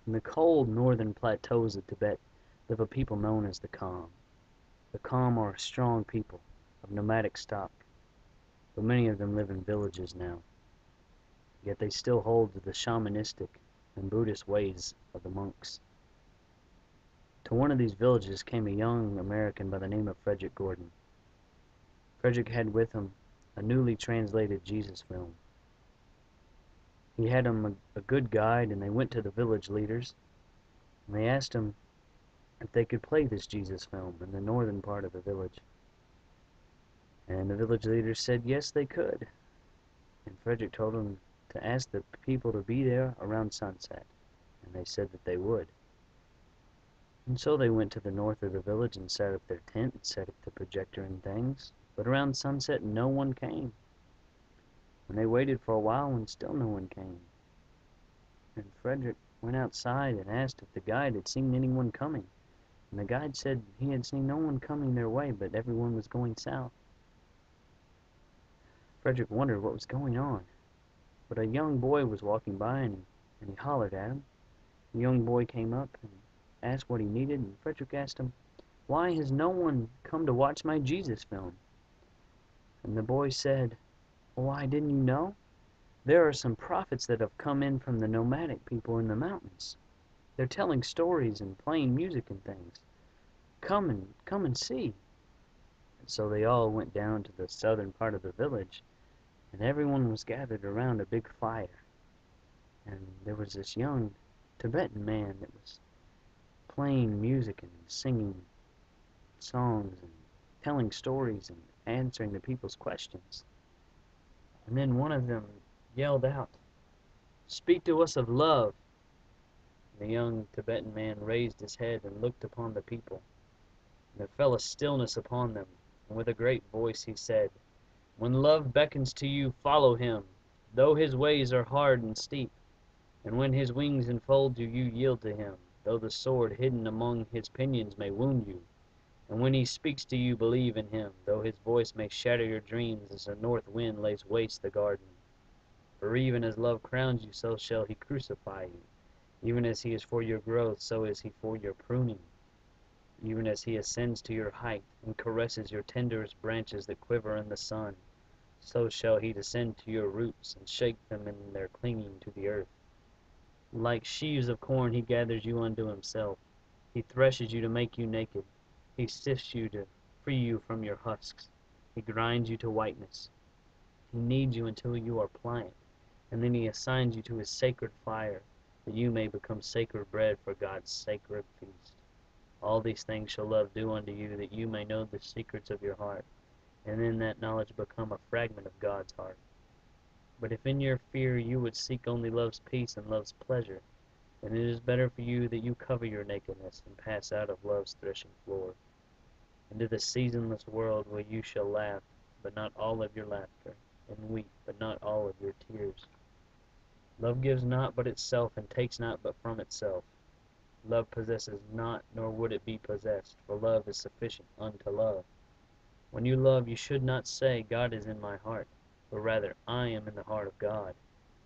In the cold northern plateaus of Tibet live a people known as the Kham. The Kham are a strong people, of nomadic stock, but many of them live in villages now. Yet they still hold to the shamanistic and Buddhist ways of the monks. To one of these villages came a young American by the name of Fredrick Gordan. Fredrick had with him a newly translated Jesus film. He had him a good guide, and they went to the village leaders, and they asked him if they could play this Jesus film in the northern part of the village. And the village leaders said yes, they could. And Fredrick told them to ask the people to be there around sunset, and they said that they would. And so they went to the north of the village and set up their tent and set up the projector and things. But around sunset, no one came. And they waited for a while and still no one came. And Fredrick went outside and asked if the guide had seen anyone coming. And the guide said he had seen no one coming their way, but everyone was going south. Fredrick wondered what was going on. But a young boy was walking by and he hollered at him. The young boy came up and asked what he needed, and Fredrick asked him, "Why has no one come to watch my Jesus film?" And the boy said, "Why, didn't you know? There are some prophets that have come in from the nomadic people in the mountains. They're telling stories and playing music and things. Come and see." And so they all went down to the southern part of the village, and everyone was gathered around a big fire. And there was this young Tibetan man that was playing music and singing songs and telling stories and answering the people's questions. And then one of them yelled out, "Speak to us of love." The young Tibetan man raised his head and looked upon the people, and there fell a stillness upon them, and with a great voice he said, "When love beckons to you, follow him, though his ways are hard and steep. And when his wings enfold you, you yield to him, though the sword hidden among his pinions may wound you. And when he speaks to you, believe in him, though his voice may shatter your dreams as a north wind lays waste the garden. For even as love crowns you, so shall he crucify you. Even as he is for your growth, so is he for your pruning. Even as he ascends to your height and caresses your tenderest branches that quiver in the sun, so shall he descend to your roots and shake them in their clinging to the earth. Like sheaves of corn he gathers you unto himself. He threshes you to make you naked. He sifts you to free you from your husks. He grinds you to whiteness. He kneads you until you are pliant, and then he assigns you to his sacred fire, that you may become sacred bread for God's sacred feast. All these things shall love do unto you, that you may know the secrets of your heart, and in that knowledge become a fragment of God's heart. But if in your fear you would seek only love's peace and love's pleasure, then it is better for you that you cover your nakedness and pass out of love's threshing floor, into the seasonless world where you shall laugh, but not all of your laughter, and weep, but not all of your tears. Love gives not but itself, and takes not but from itself. Love possesses not, nor would it be possessed, for love is sufficient unto love. When you love, you should not say, "God is in my heart," but rather, "I am in the heart of God."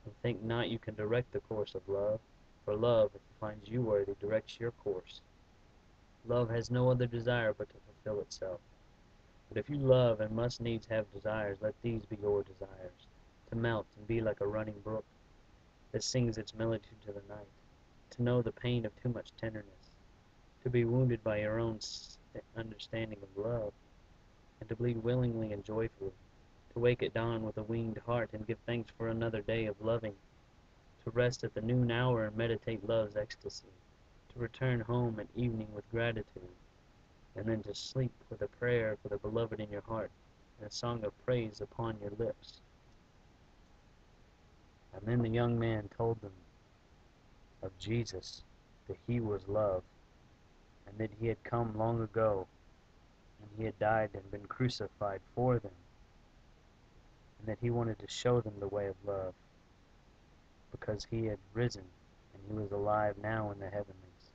And think not you can direct the course of love, for love, if it finds you worthy, directs your course. Love has no other desire but to fulfill itself. But if you love and must needs have desires, let these be your desires: to melt and be like a running brook that sings its melody to the night, to know the pain of too much tenderness, to be wounded by your own understanding of love, and to bleed willingly and joyfully, to wake at dawn with a winged heart and give thanks for another day of loving, to rest at the noon hour and meditate love's ecstasy, to return home at evening with gratitude, and then to sleep with a prayer for the beloved in your heart and a song of praise upon your lips. And then the young man told them of Jesus, that he was love, and that he had come long ago, and he had died and been crucified for them, and that he wanted to show them the way of love, because he had risen, and he was alive now in the heavenlies.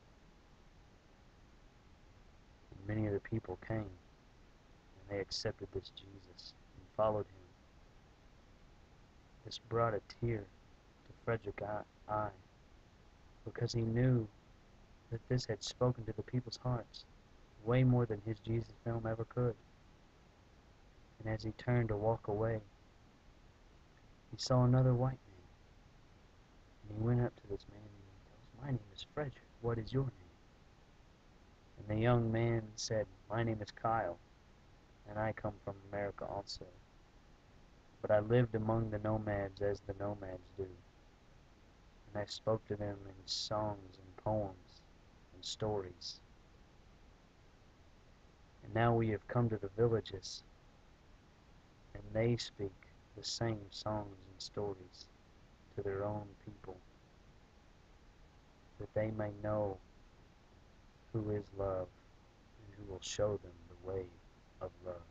And many of the people came, and they accepted this Jesus, and followed him. This brought a tear to Frederick's eye, because he knew that this had spoken to the people's hearts way more than his Jesus film ever could. And as he turned to walk away, he saw another white man, and he went up to this man and he goes, "My name is Fredrick. What is your name?" And the young man said, "My name is Kyle, and I come from America also. But I lived among the nomads as the nomads do, and I spoke to them in songs and poems and stories. And now we have come to the villages, and they speak the same songs and stories to their own people, that they may know who is love and who will show them the way of love."